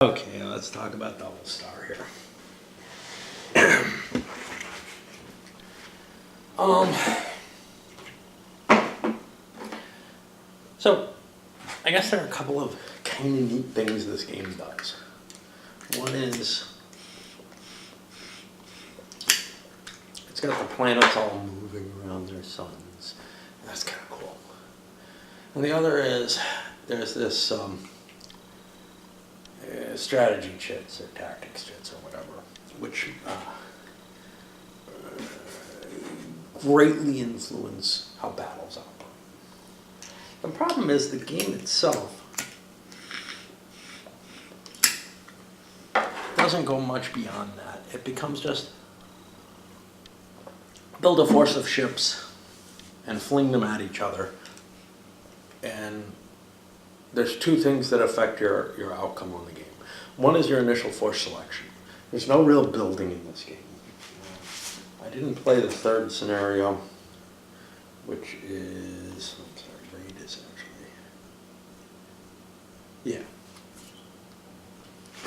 Okay, let's talk about Double Star here. So, I guess there are a couple of kind of neat things this game does. One is, it's got the planets all moving around their suns. That's kind of cool. And the other is, there's this strategy chits or tactics chits or whatever, which greatly influence how battles operate. The problem is the game itself doesn't go much beyond that. It becomes just build a force of ships and fling them at each other. And there's two things that affect your outcome on the game. One is your initial force selection. There's no real building in this game. I didn't play the third scenario, which is, I'm sorry, raid is actually, yeah.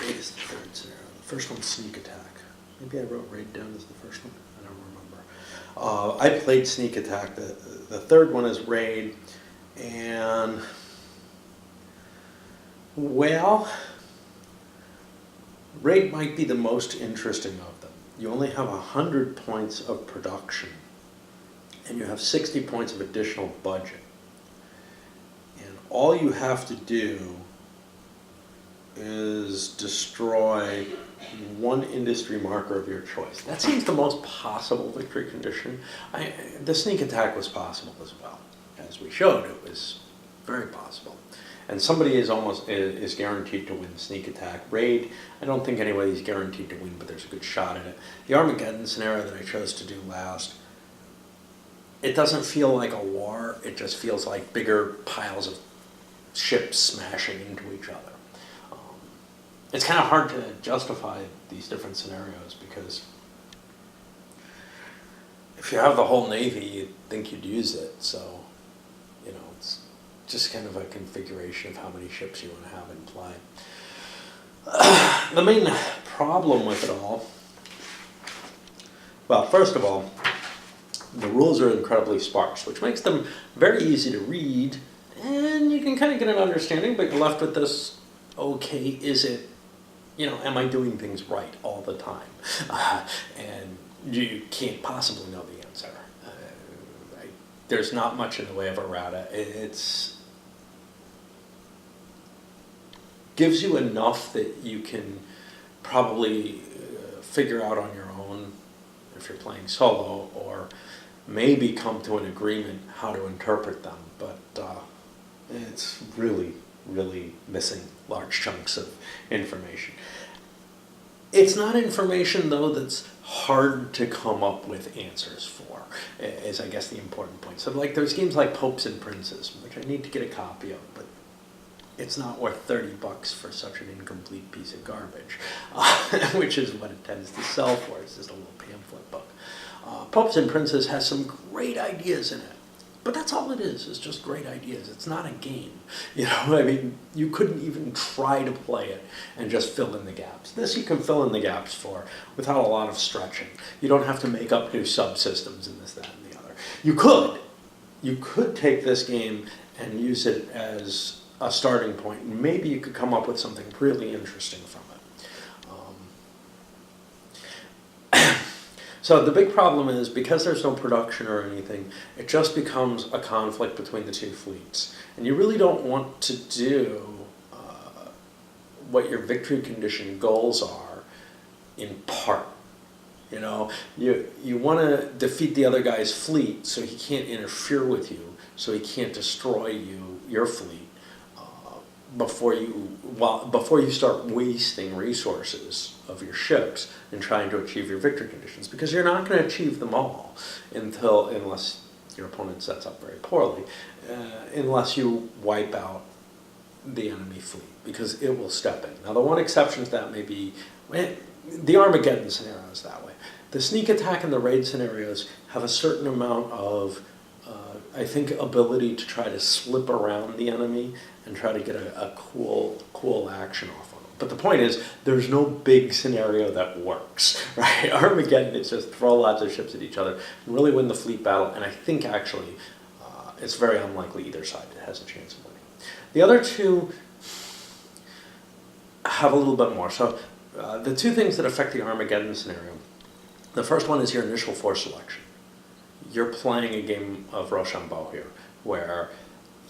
Raid is the third scenario. The first one's sneak attack. Maybe I wrote raid down as the first one. I don't remember. I played sneak attack. The third one is raid, and well, raid might be the most interesting of them. You only have 100 points of production, and you have 60 points of additional budget. And all you have to do is destroy one industry marker of your choice. That seems the most possible victory condition. The sneak attack was possible as well. As we showed, it was very possible. And somebody is guaranteed to win sneak attack. Raid, I don't think anybody's guaranteed to win, but there's a good shot at it. The Armageddon scenario that I chose to do last, it doesn't feel like a war. It just feels like bigger piles of ships smashing into each other. It's kind of hard to justify these different scenarios because if you have the whole Navy, you'd think you'd use it. So, you know, it's just kind of a configuration of how many ships you want to have in play. The main problem with it all, well, first of all, the rules are incredibly sparse, which makes them very easy to read, and you can kind of get an understanding, but you're left with this, okay, is it, you know, am I doing things right all the time? And you can't possibly know the answer. There's not much in the way of errata. It's gives you enough that you can probably figure out on your own if you're playing solo, or maybe come to an agreement how to interpret them. But it's really, really missing large chunks of information. It's not information, though, that's hard to come up with answers for, is I guess the important point. So like there's games like Popes and Princes, which I need to get a copy of, but it's not worth $30 for such an incomplete piece of garbage, which is what it tends to sell for. It's just a little pamphlet book. Popes and Princes has some great ideas in it, but that's all it is just great ideas. It's not a game. You know, I mean, you couldn't even try to play it and just fill in the gaps. This you can fill in the gaps for without a lot of stretching. You don't have to make up new subsystems and this, that, and the other. You could take this game and use it as a starting point, and maybe you could come up with something really interesting from it. So the big problem is, because there's no production or anything, it just becomes a conflict between the two fleets. And you really don't want to do what your victory condition goals are in part. You know, you want to defeat the other guy's fleet so he can't interfere with you, so he can't destroy your fleet before you start wasting resources of your ships and trying to achieve your victory conditions, because you're not going to achieve them all unless your opponent sets up very poorly, unless you wipe out the enemy fleet, because it will step in. Now, the one exception to that may be the Armageddon scenario is that way. The sneak attack and the raid scenarios have a certain amount of I think, ability to try to slip around the enemy and try to get a cool action off on them. But the point is, there's no big scenario that works, right? Armageddon is just throw lots of ships at each other and really win the fleet battle, and I think actually it's very unlikely either side has a chance of winning. The other two have a little bit more. So the two things that affect the Armageddon scenario, the first one is your initial force selection. You're playing a game of Rochambeau here, where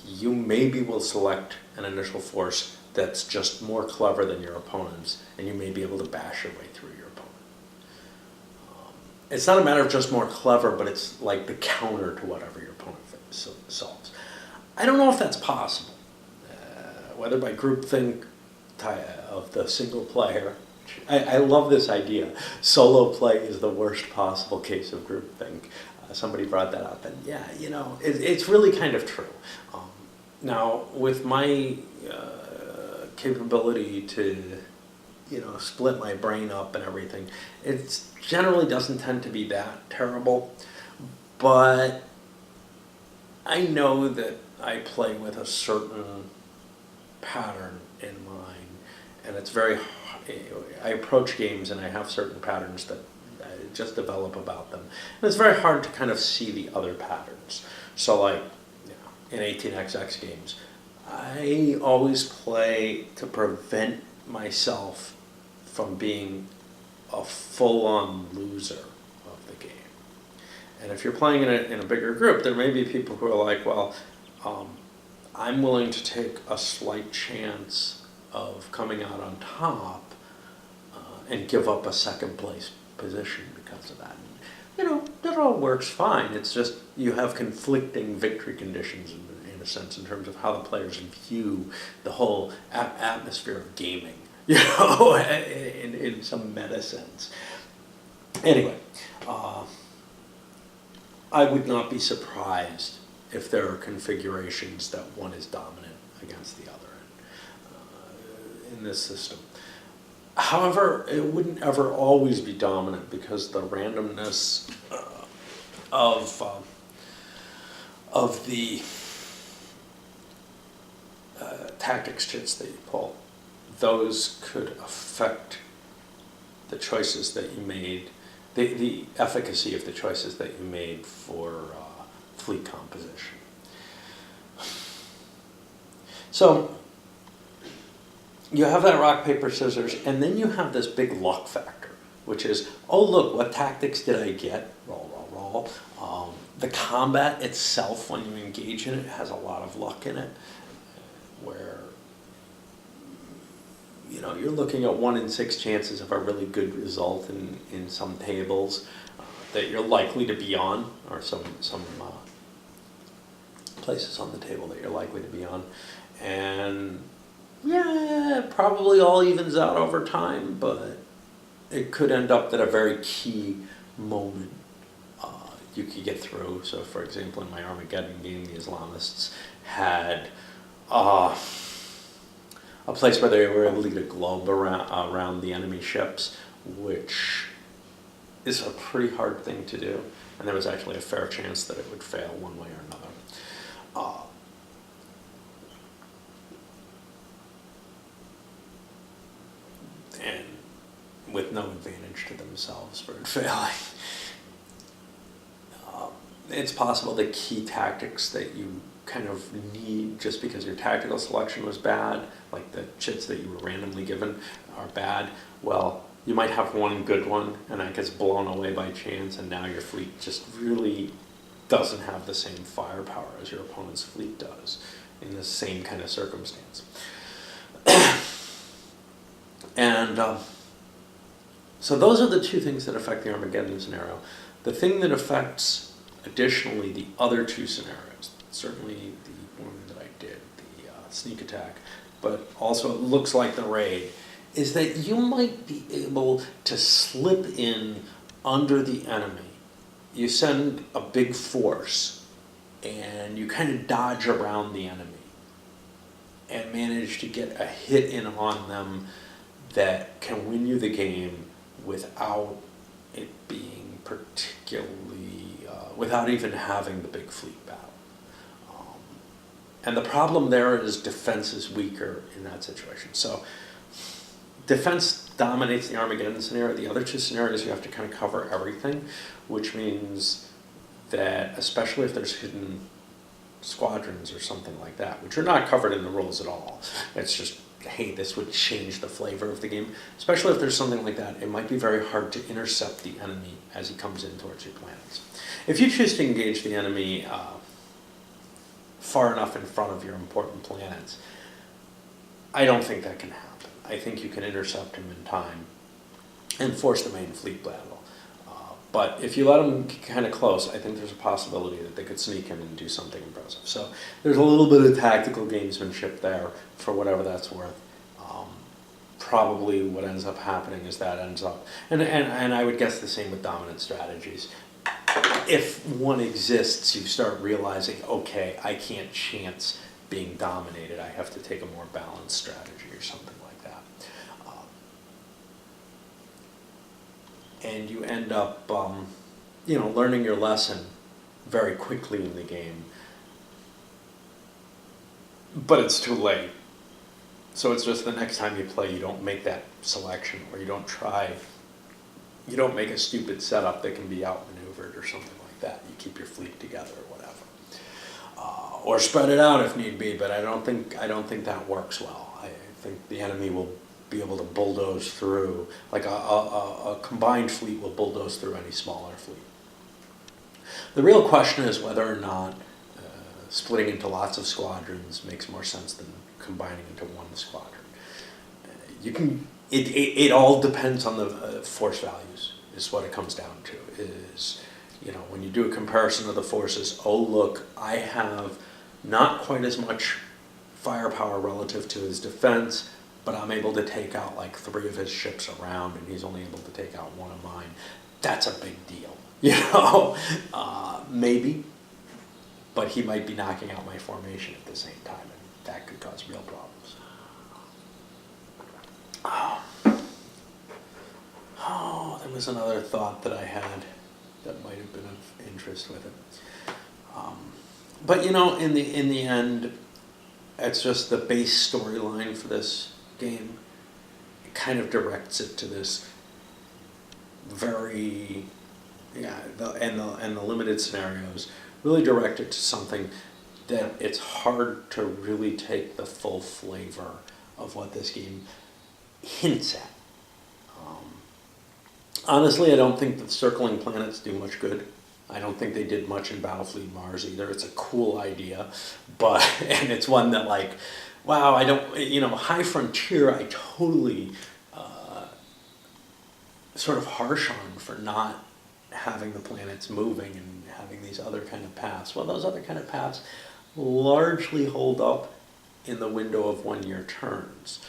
you maybe will select an initial force that's just more clever than your opponent's, and you may be able to bash your way through your opponent. It's not a matter of just more clever, but it's like the counter to whatever your opponent solves. I don't know if that's possible, whether by groupthink of the single player. I love this idea. Solo play is the worst possible case of groupthink. Somebody brought that up, and yeah, it's really kind of true. Now, with my capability to, split my brain up and everything, it generally doesn't tend to be that terrible, but I know that I play with a certain pattern in mind, and it's very, I approach games and I have certain patterns that I just develop about them, and it's very hard to kind of see the other patterns. So like, in 18xx games, I always play to prevent myself from being a full-on loser of the game. And if you're playing in a bigger group, there may be people who are like, well, I'm willing to take a slight chance of coming out on top and give up a second place position because of that. And, that all works fine. It's just you have conflicting victory conditions in a sense in terms of how the players view the whole atmosphere of gaming, in some meta sense. Anyway, I would not be surprised if there are configurations that one is dominant against the other in this system. However, it wouldn't ever always be dominant because the randomness of the tactics chits that you pull, those could affect the choices that you made, the efficacy of the choices that you made for fleet composition. So you have that rock, paper, scissors, and then you have this big luck factor, which is, oh look, what tactics did I get? Roll, roll, roll. The combat itself, when you engage in it, has a lot of luck in it, where you're looking at 1 in 6 chances of a really good result in some tables that you're likely to be on, or some places on the table that you're likely to be on, and yeah, it probably all evens out over time, but it could end up that a very key moment you could get through. So, for example, in my Armageddon game, the Islamists had a place where they were able to get a globe around the enemy ships, which is a pretty hard thing to do, and there was actually a fair chance that it would fail one way or another. And with no advantage to themselves for it failing. It's possible the key tactics that you kind of need just because your tactical selection was bad, like the chits that you were randomly given are bad, well, you might have one good one and that gets blown away by chance, and now your fleet just really doesn't have the same firepower as your opponent's fleet does in the same kind of circumstance. And so those are the two things that affect the Armageddon scenario. The thing that affects additionally the other two scenarios, certainly the one that I did, the sneak attack, but also it looks like the raid, is that you might be able to slip in under the enemy. You send a big force and you kind of dodge around the enemy and manage to get a hit in on them that can win you the game without it being particularly, without even having the big fleet battle. And the problem there is defense is weaker in that situation. So defense dominates the Armageddon scenario. The other two scenarios, you have to kind of cover everything, which means that, especially if there's hidden squadrons or something like that, which are not covered in the rules at all. It's just, hey, this would change the flavor of the game. Especially if there's something like that, it might be very hard to intercept the enemy as he comes in towards your planets. If you choose to engage the enemy far enough in front of your important planets, I don't think that can happen. I think you can intercept him in time and force the main fleet battle. But if you let them kind of close, I think there's a possibility that they could sneak in and do something impressive. So there's a little bit of tactical gamesmanship there for whatever that's worth. Probably what ends up happening is that ends up, and I would guess the same with dominant strategies. If one exists, you start realizing, okay, I can't chance being dominated. I have to take a more balanced strategy or something like that. And you end up, learning your lesson very quickly in the game. But it's too late. So it's just the next time you play, you don't make that selection, or you don't make a stupid setup that can be outmaneuvered or something like that. You keep your fleet together or whatever. Or spread it out if need be, but I don't think that works well. I think the enemy will be able to bulldoze through, like a combined fleet will bulldoze through any smaller fleet. The real question is whether or not splitting into lots of squadrons makes more sense than combining into one squadron. It all depends on the force values, is what it comes down to. Is, when you do a comparison of the forces, oh look, I have not quite as much firepower relative to his defense, but I'm able to take out like 3 of his ships around, and he's only able to take out 1 of mine. That's a big deal, maybe, but he might be knocking out my formation at the same time, and that could cause real problems. Oh, there was another thought that I had that might have been of interest with it. But in the end, it's just the base storyline for this game. It kind of directs it to this very, and the limited scenarios really direct it to something that it's hard to really take the full flavor of what this game hints at. Honestly, I don't think the circling planets do much good. I don't think they did much in Battlefleet Mars either. It's a cool idea, and it's one that wow, I don't, High Frontier, I totally sort of harsh on for not having the planets moving and having these other kind of paths. Well, those other kind of paths largely hold up in the window of 1-year turns.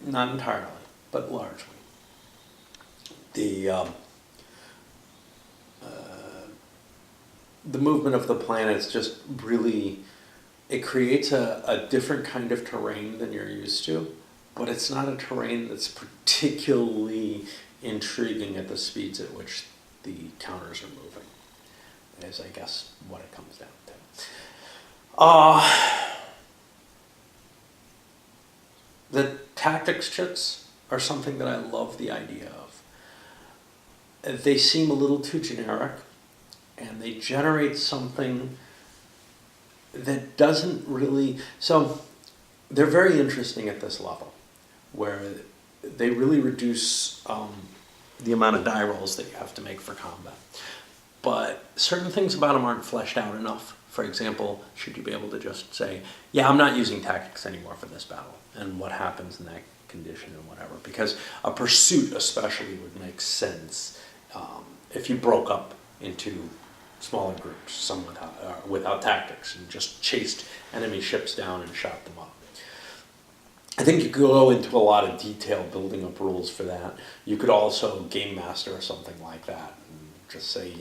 Not entirely, but largely. The movement of the planets just really, it creates a different kind of terrain than you're used to, but it's not a terrain that's particularly intriguing at the speeds at which the counters are moving, is I guess what it comes down to. The tactics chits are something that I love the idea of. They seem a little too generic, and they generate something that doesn't really, so they're very interesting at this level, where they really reduce the amount of die rolls that you have to make for combat. But certain things about them aren't fleshed out enough. For example, should you be able to just say, yeah, I'm not using tactics anymore for this battle, and what happens in that condition and whatever, because a pursuit especially would make sense if you broke up into smaller groups, some without tactics, and just chased enemy ships down and shot them up. I think you could go into a lot of detail building up rules for that. You could also game master or something like that, and just say,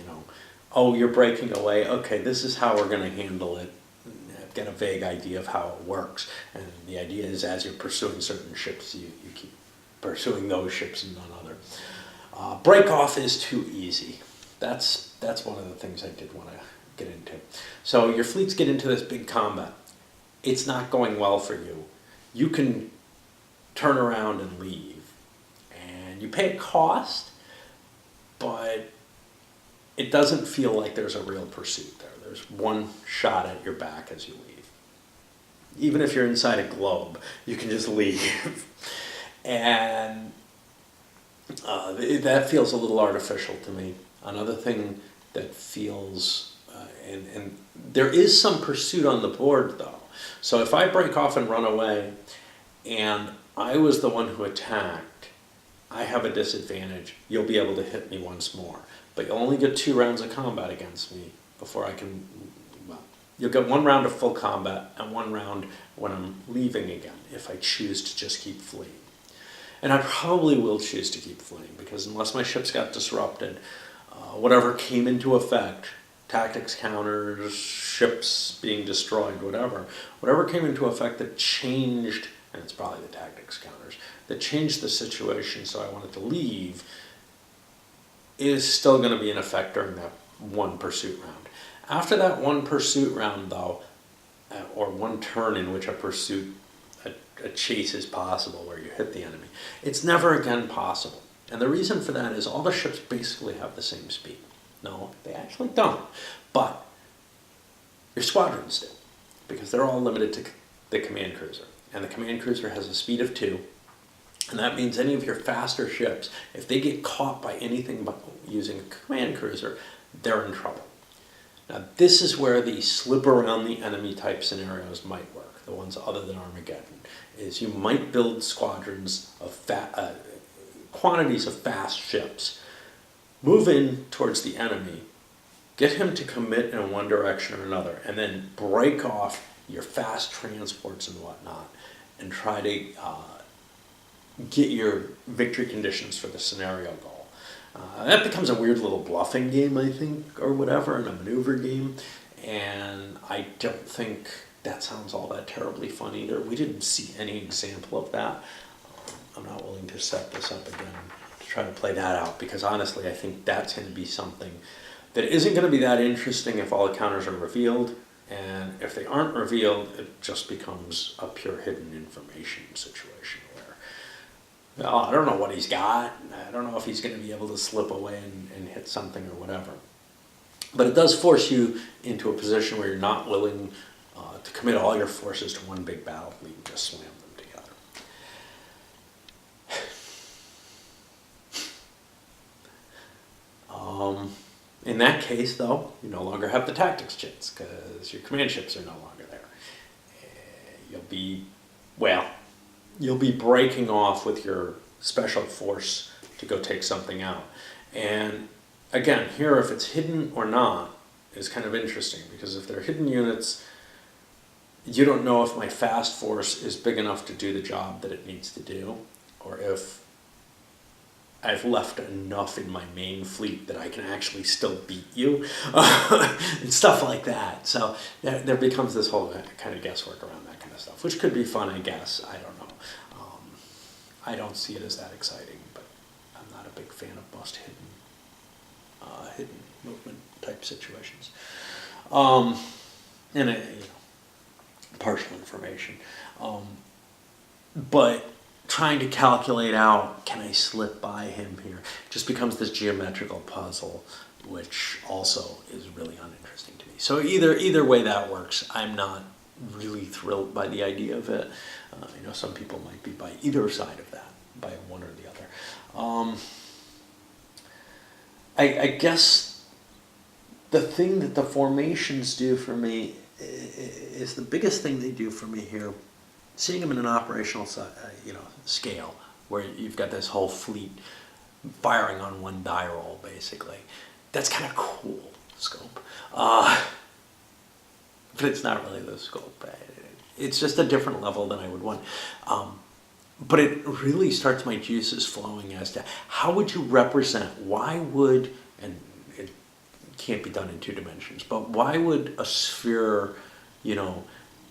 oh, you're breaking away, okay, this is how we're going to handle it. Get a vague idea of how it works, and the idea is as you're pursuing certain ships, you keep pursuing those ships and none other. Break off is too easy. That's one of the things I did want to get into. So your fleets get into this big combat. It's not going well for you. You can turn around and leave. And you pay a cost, but it doesn't feel like there's a real pursuit there. There's one shot at your back as you leave. Even if you're inside a globe, you can just leave. And that feels a little artificial to me. Another thing that feels, and there is some pursuit on the board though. So if I break off and run away, and I was the one who attacked, I have a disadvantage. You'll be able to hit me once more. But you'll only get 2 rounds of combat against me before I can, well, you'll get 1 round of full combat and 1 round when I'm leaving again, if I choose to just keep fleeing. And I probably will choose to keep fleeing, because unless my ships got disrupted, whatever came into effect, tactics counters, ships being destroyed, whatever came into effect that changed, and it's probably the tactics counters, that changed the situation so I wanted to leave, is still going to be in effect during that 1 pursuit round. After that 1 pursuit round though, or 1 turn in which a chase is possible where you hit the enemy, it's never again possible. And the reason for that is all the ships basically have the same speed. No, they actually don't. But your squadrons do, because they're all limited to the command cruiser. And the command cruiser has a speed of 2. And that means any of your faster ships, if they get caught by anything but using a command cruiser, they're in trouble. Now this is where the slip around the enemy type scenarios might work, the ones other than Armageddon, is you might build squadrons of quantities of fast ships, move in towards the enemy, get him to commit in one direction or another, and then break off your fast transports and whatnot, and try to get your victory conditions for the scenario goal. That becomes a weird little bluffing game, I think, or whatever, and a maneuver game, and I don't think that sounds all that terribly fun either. We didn't see any example of that. I'm not willing to set this up again to try to play that out, because honestly I think that's going to be something that isn't going to be that interesting if all the counters are revealed, and if they aren't revealed, it just becomes a pure hidden information situation where, well, I don't know what he's got, I don't know if he's going to be able to slip away and hit something or whatever. But it does force you into a position where you're not willing to commit all your forces to one big battle fleet and just slam them together. In that case, though, you no longer have the tactics chits because your command ships are no longer there. You'll be breaking off with your special force to go take something out. And again, here, if it's hidden or not is kind of interesting, because if they're hidden units, you don't know if my fast force is big enough to do the job that it needs to do, or if I've left enough in my main fleet that I can actually still beat you, and stuff like that. So there becomes this whole kind of guesswork around that kind of stuff, which could be fun, I guess. I don't know. I don't see it as that exciting, but I'm not a big fan of most hidden movement type situations. And partial information. But trying to calculate out, can I slip by him here, just becomes this geometrical puzzle, which also is really uninteresting to me. So either way that works, I'm not really thrilled by the idea of it. I know some people might be by either side of that, by one or the other. I guess the thing that the formations do for me is the biggest thing they do for me here. Seeing them in an operational scale, where you've got this whole fleet firing on one die roll, basically, that's kind of cool scope. But it's not really the scope. It's just a different level than I would want. But it really starts my juices flowing as to how would you represent, why would, and it can't be done in 2 dimensions, but why would a sphere,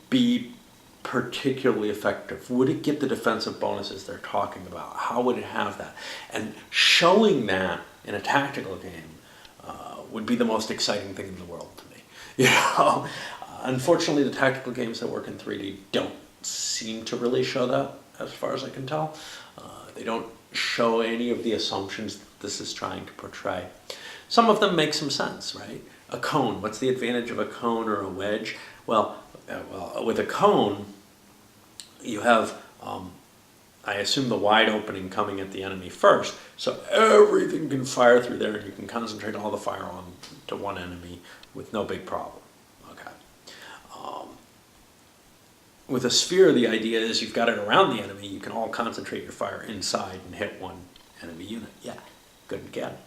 be particularly effective? Would it get the defensive bonuses they're talking about? How would it have that? And showing that in a tactical game would be the most exciting thing in the world to me. Unfortunately, the tactical games that work in 3D don't seem to really show that. as far as I can tell. They don't show any of the assumptions that this is trying to portray. Some of them make some sense, right? A cone, what's the advantage of a cone or a wedge? Well, with a cone, you have, I assume, the wide opening coming at the enemy first, so everything can fire through there and you can concentrate all the fire on to one enemy with no big problem. Okay. With a sphere, the idea is you've got it around the enemy, you can all concentrate your fire inside and hit one enemy unit. Yeah, good and get it.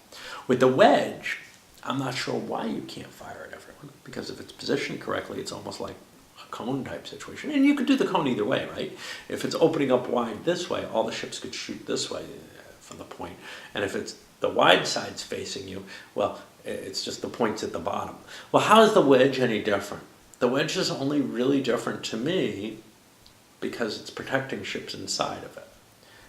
With the wedge, I'm not sure why you can't fire at everyone, because if it's positioned correctly, it's almost like a cone type situation. And you could do the cone either way, right? If it's opening up wide this way, all the ships could shoot this way from the point. And if it's the wide side's facing you, well, it's just the points at the bottom. Well, how is the wedge any different? The wedge is only really different to me because it's protecting ships inside of it.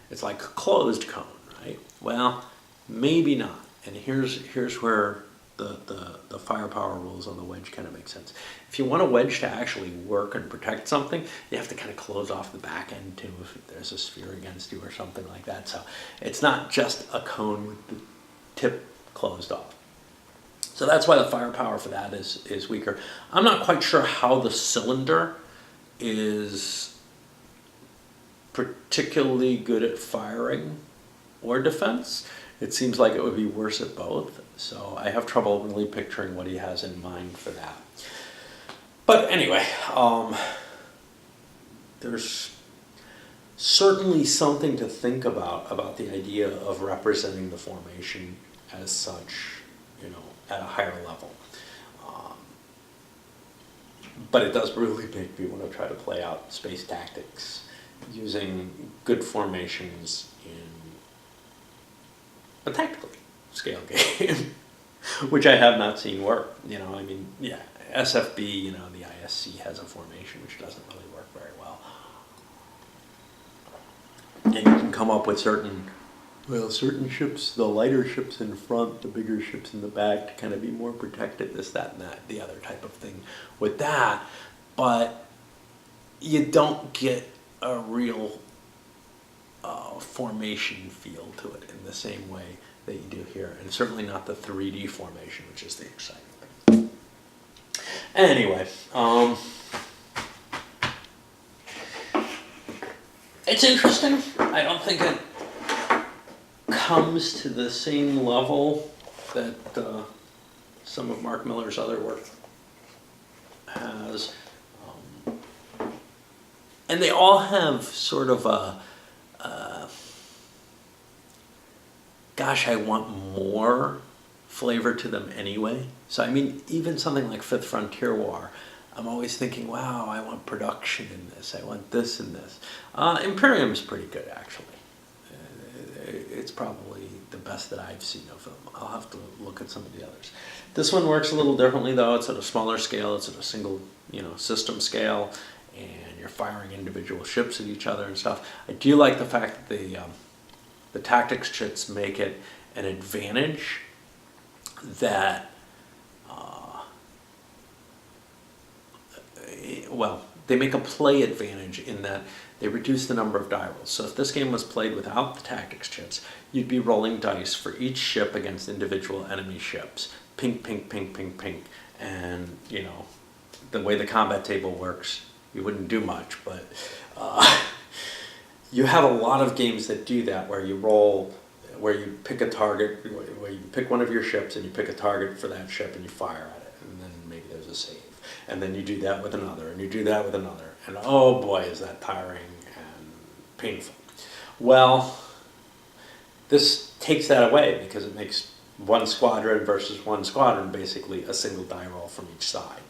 It's like a closed cone, right? Well, maybe not. And here's where the firepower rules on the wedge kind of make sense. If you want a wedge to actually work and protect something, you have to kind of close off the back end too if there's a sphere against you or something like that. So it's not just a cone with the tip closed off. So that's why the firepower for that is weaker. I'm not quite sure how the cylinder is particularly good at firing or defense. It seems like it would be worse at both. So I have trouble really picturing what he has in mind for that. But anyway, there's certainly something to think about the idea of representing the formation as such, at a higher level. But it does really make me want to try to play out space tactics using good formations in a tactical scale game, which I have not seen work. SFB, the ISC has a formation which doesn't really work very well. And you can come up with certain ships, the lighter ships in front, the bigger ships in the back, to kind of be more protected, this, that, and that, the other type of thing with that. But you don't get a real formation feel to it in the same way that you do here. And certainly not the 3D formation, which is the exciting thing. Anyway, it's interesting. I don't think it comes to the same level that some of Mark Miller's other work has. And they all have sort of a, gosh, I want more flavor to them anyway. So I mean, even something like Fifth Frontier War, I'm always thinking, wow, I want production in this, I want this and this. Imperium's pretty good, actually. It's probably the best that I've seen of them. I'll have to look at some of the others. This one works a little differently, though. It's at a smaller scale. It's at a single, system scale, and you're firing individual ships at each other and stuff. I do like the fact that the tactics chits make it an advantage that, they make a play advantage in that they reduce the number of die rolls. So if this game was played without the tactics chits, you'd be rolling dice for each ship against individual enemy ships. Pink, pink, pink, pink, pink. And, the way the combat table works, you wouldn't do much, but you have a lot of games that do that, where you pick a target, where you pick one of your ships and you pick a target for that ship and you fire at it, and then maybe there's a save. And then you do that with another, and you do that with another. And oh boy, is that tiring and painful. Well, this takes that away because it makes one squadron versus one squadron basically a single die roll from each side,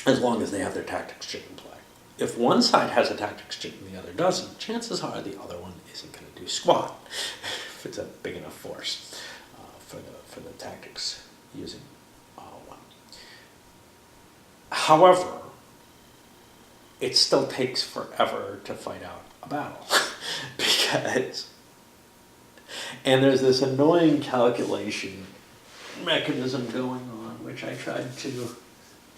as long as they have their tactics chit in play. If one side has a tactics chit and the other doesn't, chances are the other one isn't going to do squat if it's a big enough force for the tactics using one. However, it still takes forever to fight out a battle and there's this annoying calculation mechanism going on, which I tried to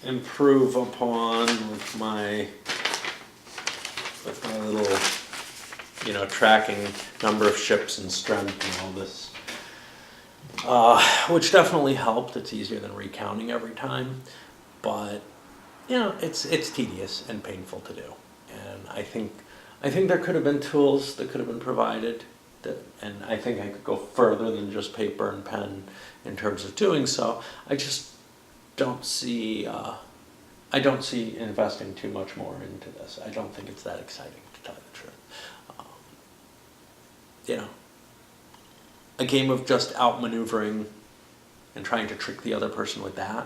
improve upon with my with my little, tracking number of ships and strength and all this. Which definitely helped. It's easier than recounting every time, but it's tedious and painful to do. And I think there could have been tools that could have been provided, and I think I could go further than just paper and pen in terms of doing so. I just don't see. I don't see investing too much more into this. I don't think it's that exciting, to tell you the truth. A game of just outmaneuvering and trying to trick the other person with that,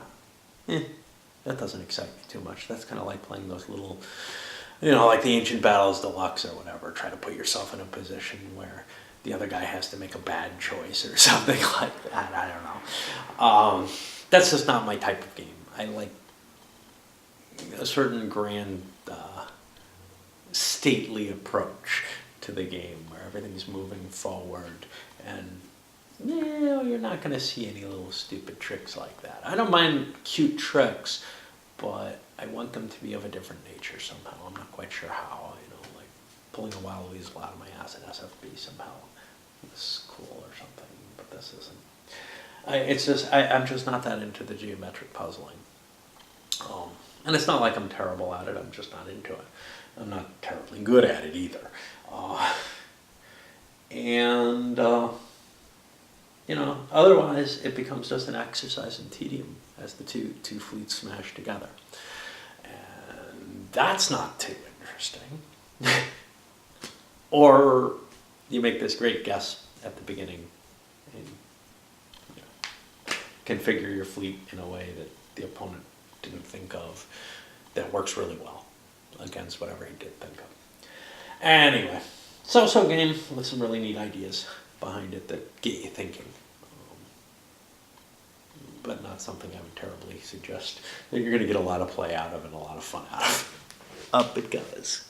that doesn't excite me too much. That's kind of like playing those little, like the Ancient Battles Deluxe or whatever. Try to put yourself in a position where the other guy has to make a bad choice or something like that. I don't know. That's just not my type of game. I like a certain grand, stately approach to the game where everything's moving forward, and you're not going to see any little stupid tricks like that. I don't mind cute tricks, but I want them to be of a different nature somehow. I'm not quite sure how. Like pulling a wild weasel out of my ass in SFB somehow. This is cool or something, but this isn't. I'm just not that into the geometric puzzling. And it's not like I'm terrible at it. I'm just not into it. I'm not terribly good at it either. Otherwise it becomes just an exercise in tedium as the two fleets smash together. And that's not too interesting. Or you make this great guess at the beginning and configure your fleet in a way that the opponent didn't think of, that works really well against whatever he did think of. Anyway, so game with some really neat ideas behind it that get you thinking. But not something I would terribly suggest that you're going to get a lot of play out of and a lot of fun out of. Up it goes.